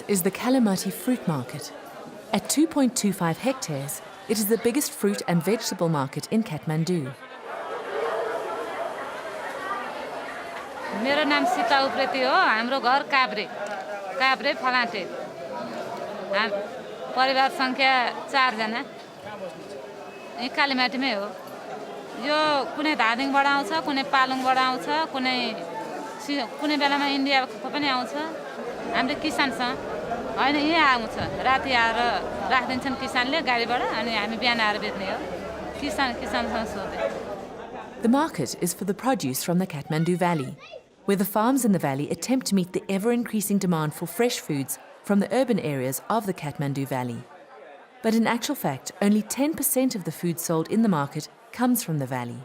is the Kalamati Fruit Market. At 2.25 hectares, it is the biggest fruit and vegetable market in Kathmandu. मेरो नाम सीता उप्रेती हो हाम्रो घर काभ्रे फलाटे परिवार संख्या 4 जना यही कालीमाटीमै हो यो कुनै धादिङबाट आउँछ कुनै पालुङबाट आउँछ कुनै बेलामा इन्डियाको पनि आउँछ हाम्रो किसानसँग हैन यही आउँछ राति आएर राख्दिन्छन् किसानले गाडीबाट अनि हामी बिहान आएर बेच्ने हो किसानसँग सोधे The market is for the produce from the Kathmandu Valley, where the farms in the valley attempt to meet the ever-increasing demand for fresh foods from the urban areas of the Kathmandu Valley. But in actual fact, only 10% of the food sold in the market comes from the valley.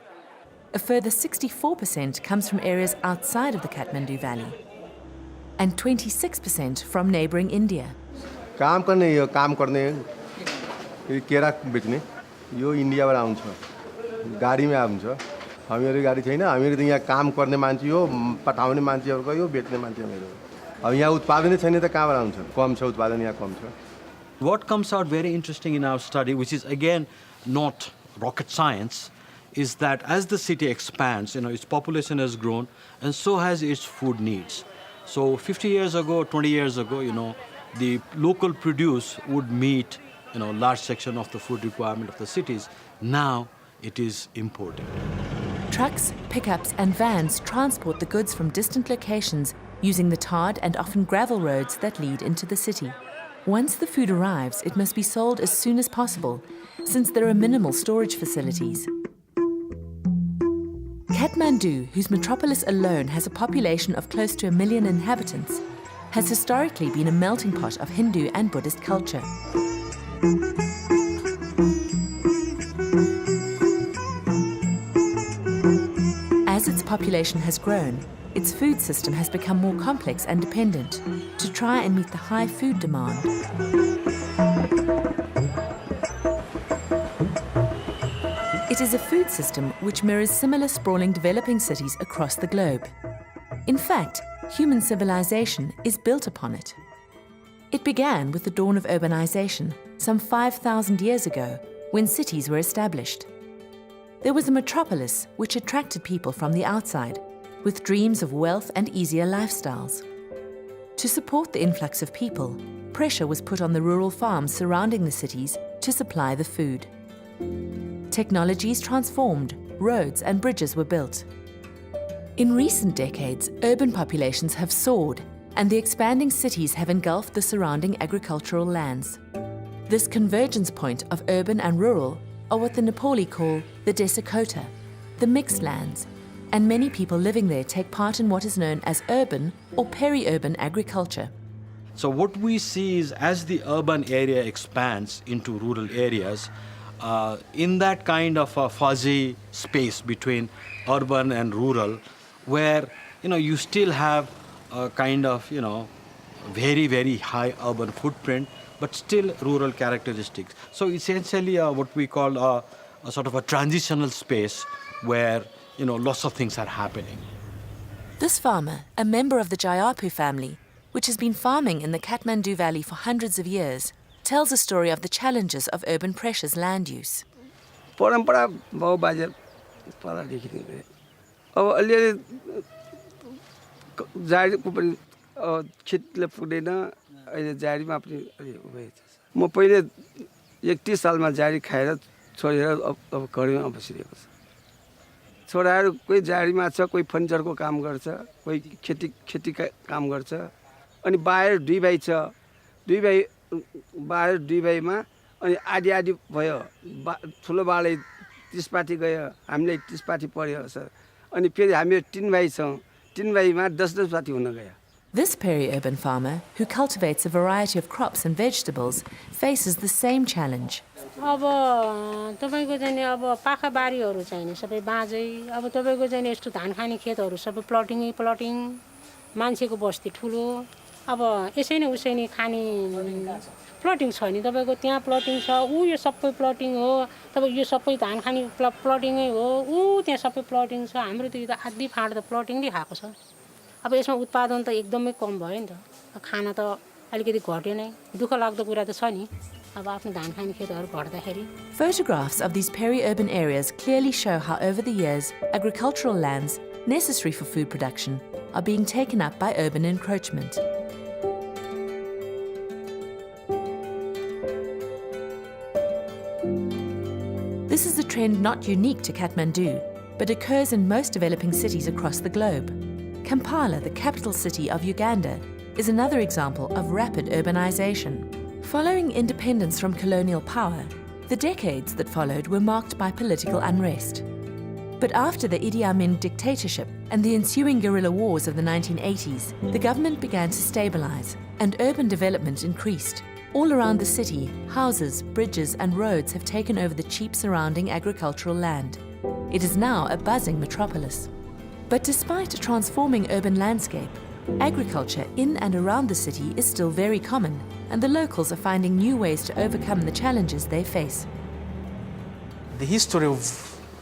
A further 64% comes from areas outside of the Kathmandu Valley, and 26% from neighbouring India. काम करने यो केरा बेच्ने यो इन्डियाबाट आउँछ गाडीमै आउँछ हामीहरु गाडी छैन हामीहरु त यहाँ काम गर्ने मान्छे हो पठाउने मान्छेहरुको यो बेच्ने मान्छे मेरो अब यहाँ उत्पादन छैन त कहाँबाट आउँछ कम छ उत्पादन यहाँ कम छ. What comes out very interesting in our study, which is again not rocket science, is that as the city expands, its population has grown and so has its food needs. So 50 years ago, 20 years ago, the local produce would meet, large section of the food requirement of the cities. Now it is imported. Trucks, pickups and vans transport the goods from distant locations using the tarred and often gravel roads that lead into the city. Once the food arrives, it must be sold as soon as possible, since there are minimal storage facilities. Kathmandu, whose metropolis alone has a population of close to 1 million inhabitants, has historically been a melting pot of Hindu and Buddhist culture. As its population has grown, its food system has become more complex and dependent to try and meet the high food demand. It is a food system which mirrors similar sprawling developing cities across the globe. In fact, human civilization is built upon it. It began with the dawn of urbanization some 5,000 years ago, when cities were established. There was a metropolis which attracted people from the outside, with dreams of wealth and easier lifestyles. To support the influx of people, pressure was put on the rural farms surrounding the cities to supply the food. Technologies transformed, roads and bridges were built. In recent decades, urban populations have soared, and the expanding cities have engulfed the surrounding agricultural lands. This convergence point of urban and rural are what the Nepali call the Desakota, the mixed lands, and many people living there take part in what is known as urban or peri-urban agriculture. So what we see is as the urban area expands into rural areas, in that kind of a fuzzy space between urban and rural, where you still have a kind of very, very high urban footprint, but still rural characteristics. So essentially what we call a sort of a transitional space where lots of things are happening. This farmer, a member of the Jayapu family, which has been farming in the Kathmandu Valley for hundreds of years, tells a story of the challenges of urban pressures land use. परम्परा बहु बाजार पालादेखि नै अब अलिअलि जाडीको पनि खेतले पुग्दैन अहिले जाडीमा पनि अलि भएछ म पहिले 31 सालमा जाडी खाएर छोडेर अब घरैमा बसिरहेको छु छोराहरू कोही जाडीमा छ कोही फर्निचरको काम गर्छ कोही खेती काम गर्छ अनि बाहिर दुई भाइ छ दुई भाइ बाहिर दुई भाइमा अनि आधी आधी भयो ठुलो बाले 30 पाटी गयो हामीले 30 पाटी पर्यो सर अनि फेरि हामी 3 भाइ छौं 3 भाइमा 10 पाटी हुन गयो. This peri-urban farmer, who cultivates a variety of crops and vegetables, faces the same challenge. अब तपाईको चाहिँ अब पाखा बारीहरु छैन सबै बाँझै अब तपाईको चाहिँ यस्तो धान खाने खेतहरु सबै प्लटिङ मान्छेको बस्ती ठुलो अब यसै नै उसै नै खाने प्लटिङ छ नि तपाईको त्यहाँ प्लटिङ छ उ यो सबै प्लटिङ हो तपाईको यो सबै धान खाने प्लटिङै हो उ त्यहाँ सबै प्लटिङ छ हाम्रो त आधी फाँड त प्लटिङले खाएको छ अब यसमा उत्पादन त एकदमै कम भयो नि त खाना त अलिकति घट्यो नै दुःख लाग्दो कुरा त छ नि अब आफ्नो धान खाने खेतहरू घट्दाखेरि Photographs of these peri-urban areas clearly show how over the years, agricultural lands necessary for food production are being taken up by urban encroachment. This is a trend not unique to Kathmandu, but occurs in most developing cities across the globe. Kampala, the capital city of Uganda, is another example of rapid urbanization. Following independence from colonial power, the decades that followed were marked by political unrest. But after the Idi Amin dictatorship and the ensuing guerrilla wars of the 1980s, the government began to stabilize and urban development increased. All around the city, houses, bridges and roads have taken over the cheap surrounding agricultural land. It is now a buzzing metropolis. But despite a transforming urban landscape, agriculture in and around the city is still very common, and the locals are finding new ways to overcome the challenges they face. The history of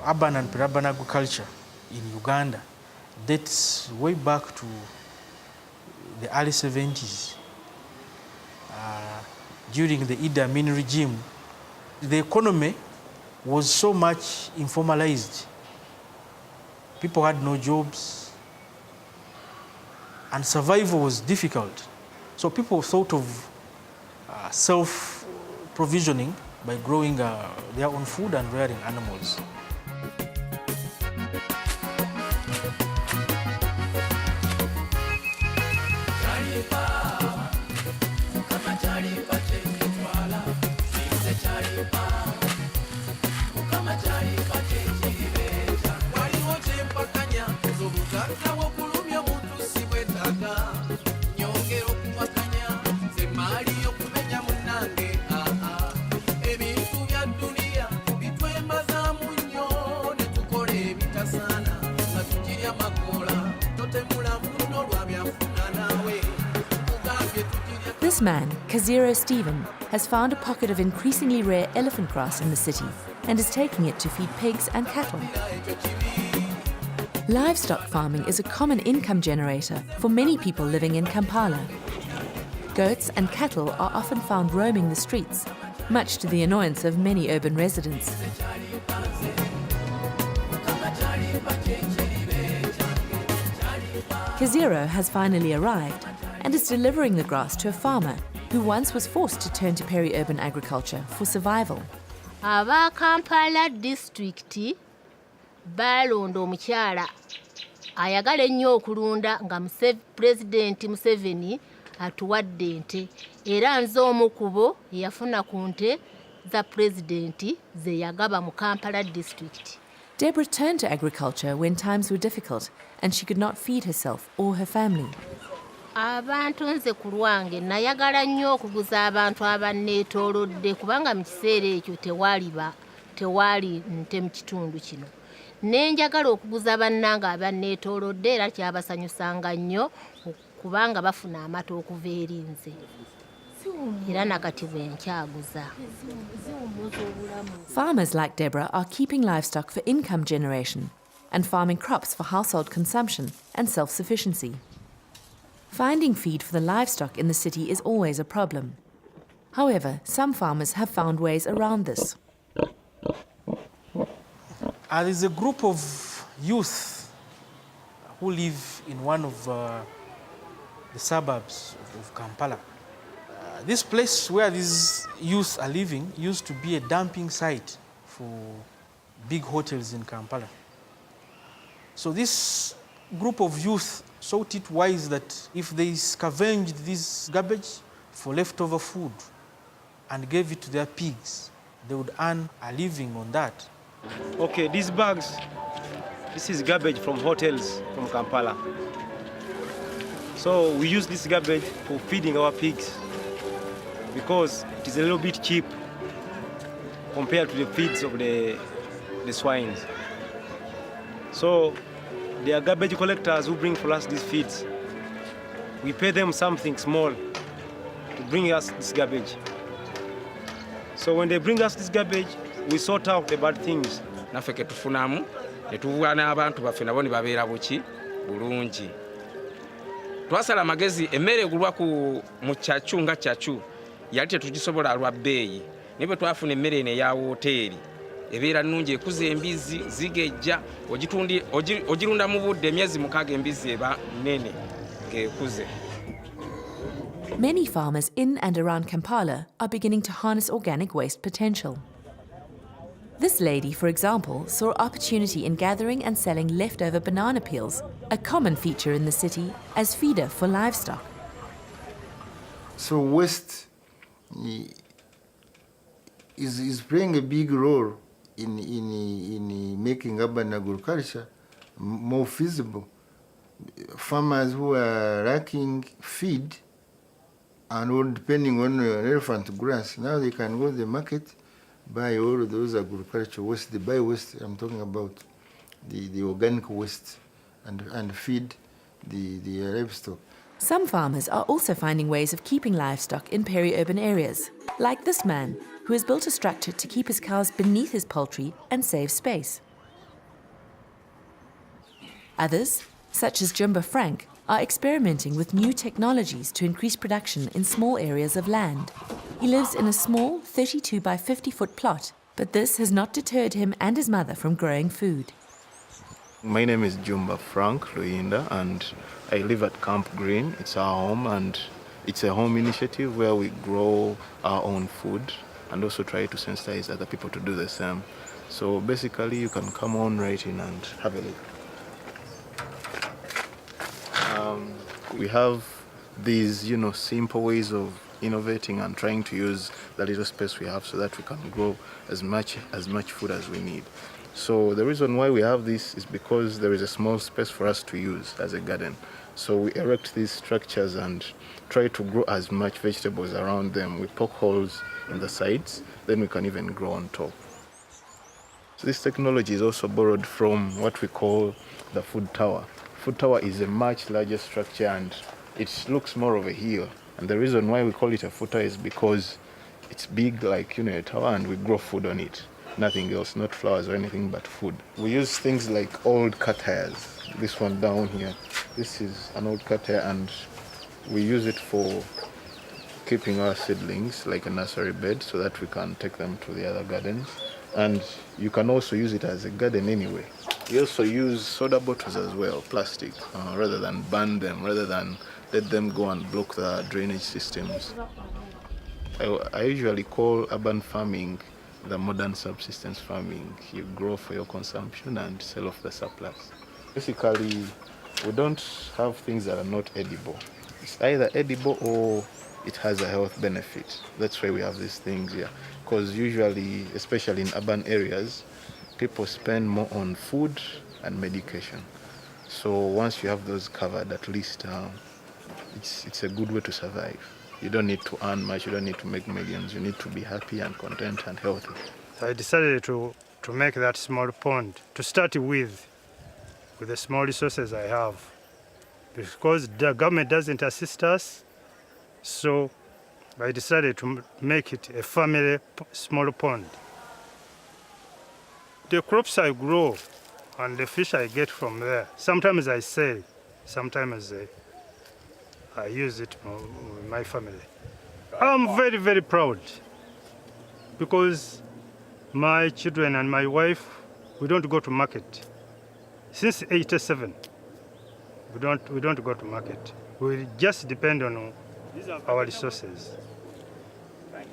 urban and peri-urban agriculture in Uganda dates way back to the early 70s. During the Idi Amin regime, the economy was so much informalized. People had no jobs, and survival was difficult. So people thought of self-provisioning by growing their own food and rearing animals. This man, Kathmandu Stephen, has found a pocket of increasingly rare elephant grass in the city and is taking it to feed pigs and cattle. Livestock farming is a common income generator for many people living in Kampala. Goats and cattle are often found roaming the streets, much to the annoyance of many urban residents. Kathmandu has finally arrived and is delivering the grass to a farmer who once was forced to turn to peri-urban agriculture for survival. Aba Kampala district balonda omukyala ayagala ennyo okulunda nga President Museveni atuwadde ente era nze omu kubo yafuna ku nte za President ze yagaba mu Kampala district. Deborah turned to agriculture when times were difficult and she could not feed herself or her family. Abantu nze ku lwange nayagala nnyo okuguza abantu abanneetoolodde kubanga mu kiseera ekyo tewaali nte mu kitundu kino. Ne njagala okuguza bannange abanneetoolodde era kyabasanyusanga nnyo kubanga bafuna amata okuva eri nze. Era nakati bwe nkyaguza. Farmers like Deborah are keeping livestock for income generation and farming crops for household consumption and self-sufficiency. Finding feed for the livestock in the city is always a problem. However, some farmers have found ways around this. There's a group of youth who live in one of the suburbs of Kampala. This place where these youth are living used to be a dumping site for big hotels in Kampala. So this group of youth thought it wise that if they scavenged this garbage for leftover food and gave it to their pigs, they would earn a living on that. Okay, these bags, this is garbage from hotels from Kampala. So we use this garbage for feeding our pigs because it is a little bit cheap compared to the feeds of the swines. So they are garbage collectors who bring for us these feeds. We pay them something small to bring us this garbage. So when they bring us this garbage, we sort out the bad things. Naffe ke tufunamu ne tubuula n'abantu baffe nabo ne babeera buki bulungi. twasala amagezi emmere egulwa mu kyacu nga kyacu yali tetugisobola lwa bbeeyi naye bwe twafuna emmere eno eya wooteeri ebeera nnungi ekuza embizi zigejja ogirunda mu budde emyezi 6 embizi eba nnene ng'ekuze. Many farmers in and around Kampala are beginning to harness organic waste potential. This lady, for example, saw opportunity in gathering and selling leftover banana peels, a common feature in the city, as feeder for livestock. So waste is playing a big role in making urban agriculture more feasible. Farmers who are lacking feed and all depending on elephant grass, now they can go to the market, buy all of those agricultural waste, the bio-waste I'm talking about, the organic waste, and feed the livestock. Some farmers are also finding ways of keeping livestock in peri-urban areas, like this man, who has built a structure to keep his cows beneath his poultry and save space. Others, such as Jumba Frank, are experimenting with new technologies to increase production in small areas of land. He lives in a small 32 by 50 foot plot, but this has not deterred him and his mother from growing food. My name is Jumba Frank Luyinda, and I live at Camp Green. It's our home, and it's a home initiative where we grow our own food and also try to sensitize other people to do the same. So basically you can come on right in and have a look. We have these, simple ways of innovating and trying to use the little space we have so that we can grow as much food as we need. So the reason why we have this is because there is a small space for us to use as a garden. So we erect these structures and try to grow as much vegetables around them. We poke holes in the sides, then we can even grow on top. So this technology is also borrowed from what we call the food tower. Food tower is a much larger structure and it looks more of a hill. And the reason why we call it a food tower is because it's big like a tower, and we grow food on it. Nothing else, not flowers or anything but food. We use things like old cat hairs. This one down here, this is an old cat hair, and we use it for keeping our seedlings like a nursery bed so that we can take them to the other gardens. And you can also use it as a garden anyway. We also use soda bottles as well, plastic, rather than burn them, rather than let them go and block the drainage systems. I usually call urban farming the modern subsistence farming. You grow for your consumption and sell off the surplus. Basically, we don't have things that are not edible. It's either edible or it has a health benefit. That's why we have these things here. Because usually, especially in urban areas, people spend more on food and medication. So once you have those covered, at least it's a good way to survive. You don't need to earn much, you don't need to make millions, you need to be happy and content and healthy. I decided to make that small pond, to start with the small resources I have. Because the government doesn't assist us, so I decided to make it a family small pond. The crops I grow and the fish I get from there, sometimes I sell, sometimes I use it with my family. I'm very, very proud because my children and my wife, we don't go to market. Since '87, we don't go to market. We just depend on our resources.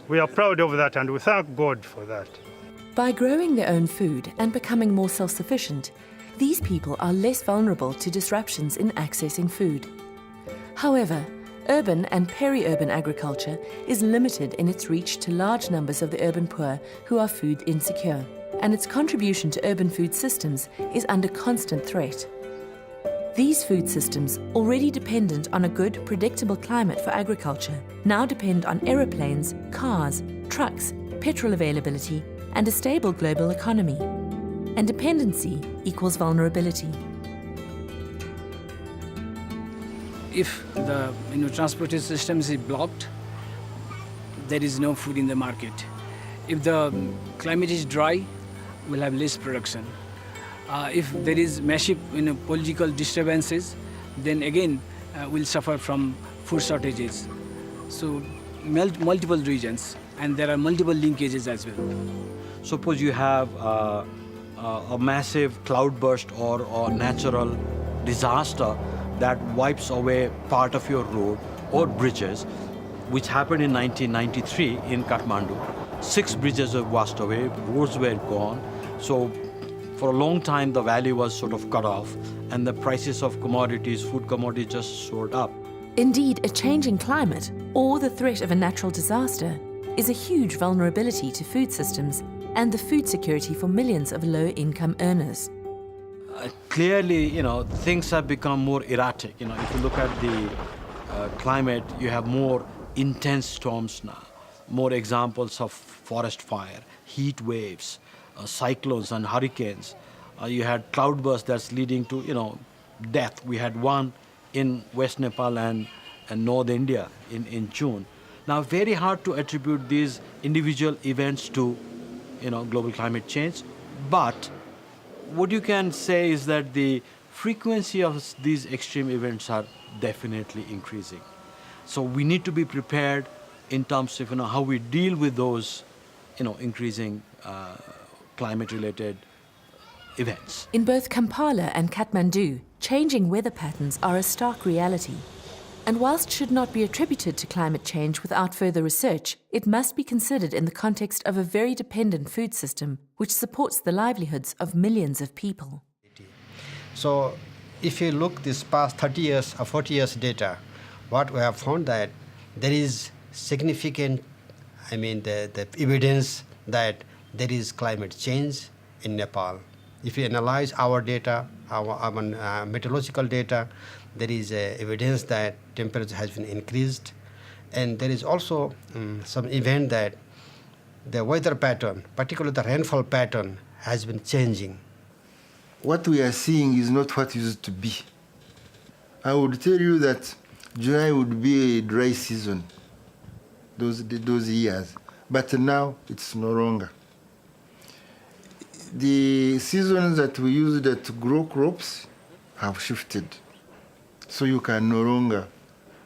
We are proud of that and we thank God for that. By growing their own food and becoming more self-sufficient, these people are less vulnerable to disruptions in accessing food. However, urban and peri-urban agriculture is limited in its reach to large numbers of the urban poor who are food insecure, and its contribution to urban food systems is under constant threat. These food systems, already dependent on a good, predictable climate for agriculture, now depend on aeroplanes, cars, trucks, petrol availability, and a stable global economy. And dependency equals vulnerability. If the transportation system is blocked, there is no food in the market. If the climate is dry, we'll have less production. If there is massive political disturbances, then again will suffer from food shortages. So multiple regions, and there are multiple linkages as well. Suppose you have a massive cloudburst or natural disaster that wipes away part of your road or bridges, which happened in 1993 in Kathmandu. 6 bridges were washed away, roads were gone. So for a long time, the valley was sort of cut off, and the prices of commodities, food commodities, just soared up. Indeed, a changing climate or the threat of a natural disaster is a huge vulnerability to food systems and the food security for millions of low-income earners. Clearly, things have become more erratic. If you look at the climate, you have more intense storms now, more examples of forest fire, heat waves, cyclones and hurricanes. You had cloudbursts that's leading to, death. We had one in West Nepal and North India in June. Now, very hard to attribute these individual events to, global climate change, but what you can say is that the frequency of these extreme events are definitely increasing. So we need to be prepared in terms of how we deal with those increasing climate-related events. In both Kampala and Kathmandu, changing weather patterns are a stark reality. And whilst should not be attributed to climate change without further research, it must be considered in the context of a very dependent food system which supports the livelihoods of millions of people. So if you look this past 30 years or 40 years data, what we have found that there is significant, the evidence that there is climate change in Nepal. If you analyze our data, our meteorological data, there is evidence that temperature has been increased, and there is also some event that the weather pattern, particularly the rainfall pattern, has been changing. What we are seeing is not what used to be. I would tell you that July would be a dry season, those years, but now it's no longer. The seasons that we used to grow crops have shifted, so you can no longer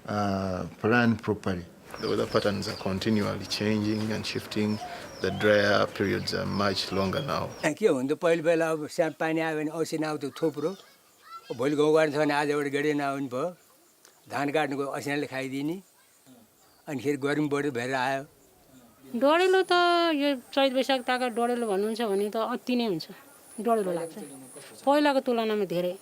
plan properly. The weather patterns are continually changing and shifting. The drier periods are much longer now. के हुन्थ्यो पहिलो बेला अब सानो पानी आयो भने औसिन आउँथ्यो थुप्रो भोलि गाउँ गर्नु छ भने आज एउटा गेडे नआउनु भयो धान काट्नुको असिनाले खाइदिने अनि फेरि गर्मी बढी भएर आयो डढेलो त यो चैत वैशाख ताका डढेलो भन्नुहुन्छ भने त अति नै हुन्छ डढेलो लाग्छ पहिलाको तुलनामा धेरै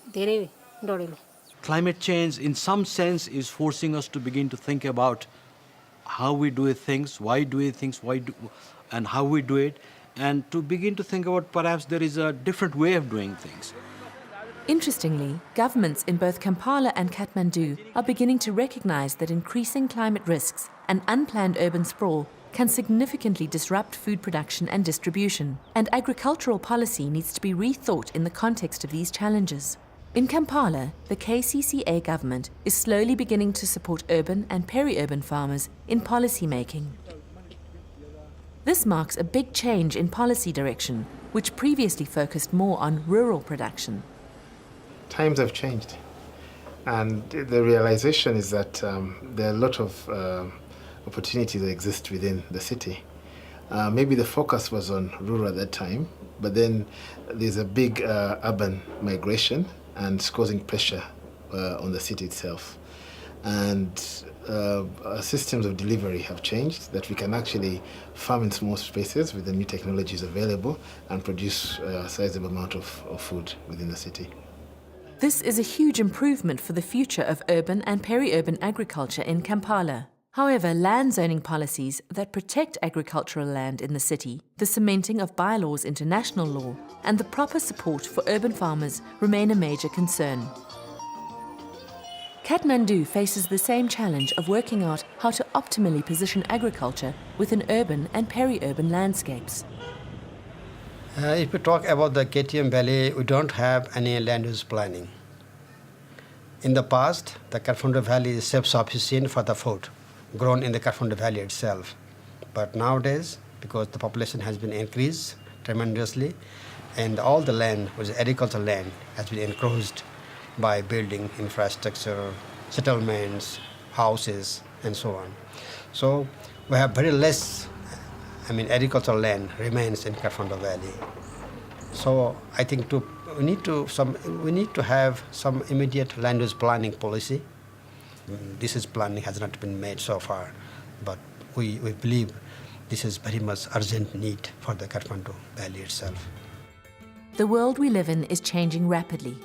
डढेलो. Climate change, in some sense, is forcing us to begin to think about how we do things, why do we things, and how we do it, and to begin to think about perhaps there is a different way of doing things. Interestingly, governments in both Kampala and Kathmandu are beginning to recognize that increasing climate risks and unplanned urban sprawl can significantly disrupt food production and distribution, and agricultural policy needs to be rethought in the context of these challenges. In Kampala, the KCCA government is slowly beginning to support urban and peri-urban farmers in policy making. This marks a big change in policy direction, which previously focused more on rural production. Times have changed, and the realization is that there are a lot of opportunities that exist within the city. Maybe the focus was on rural at that time, but then there's a big urban migration, and it's causing pressure on the city itself. And systems of delivery have changed, that we can actually farm in small spaces with the new technologies available and produce a sizable amount of food within the city. This is a huge improvement for the future of urban and peri-urban agriculture in Kampala. However, land zoning policies that protect agricultural land in the city, the cementing of bylaws into national law, and the proper support for urban farmers remain a major concern. Kathmandu faces the same challenge of working out how to optimally position agriculture within urban and peri-urban landscapes. If we talk about the KTM Valley, we don't have any land use planning. In the past, the Kathmandu Valley is self-sufficient for the food grown in the Kathmandu Valley itself. But nowadays, because the population has been increased tremendously, and all the land, which is agricultural land, has been encroached by building infrastructure, settlements, houses, and so on. So we have very less, agricultural land remains in Kathmandu Valley. So I think we need to have some immediate land use planning policy. This planning has not been made so far, but we believe this is very much urgent need for the Kathmandu Valley itself. The world we live in is changing rapidly.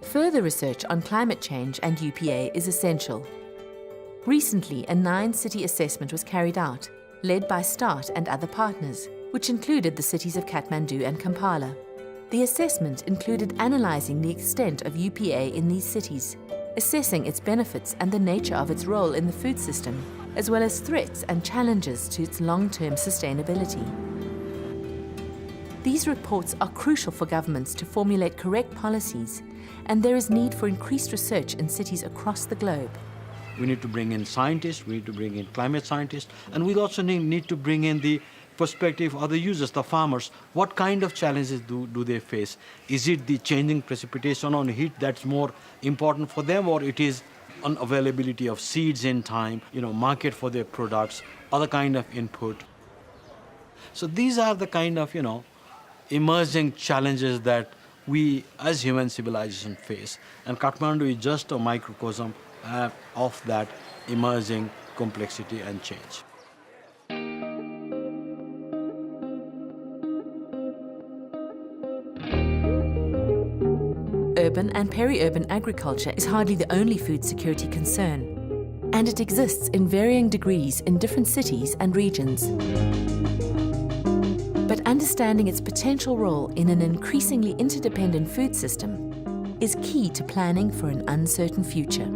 Further research on climate change and UPA is essential. Recently, a 9-city assessment was carried out, led by START and other partners, which included the cities of Kathmandu and Kampala. The assessment included analysing the extent of UPA in these cities, assessing its benefits and the nature of its role in the food system, as well as threats and challenges to its long-term sustainability. These reports are crucial for governments to formulate correct policies, and there is need for increased research in cities across the globe. We need to bring in scientists, we need to bring in climate scientists, and we also need to bring in the perspective of the users, the farmers. What kind of challenges do they face? Is it the changing precipitation on heat that's more important for them, or it is unavailability of seeds in time, market for their products, other kind of input? So these are the kind of, emerging challenges that we as human civilization face. And Kathmandu is just a microcosm of that emerging complexity and change. Urban and peri-urban agriculture is hardly the only food security concern, and it exists in varying degrees in different cities and regions. But understanding its potential role in an increasingly interdependent food system is key to planning for an uncertain future.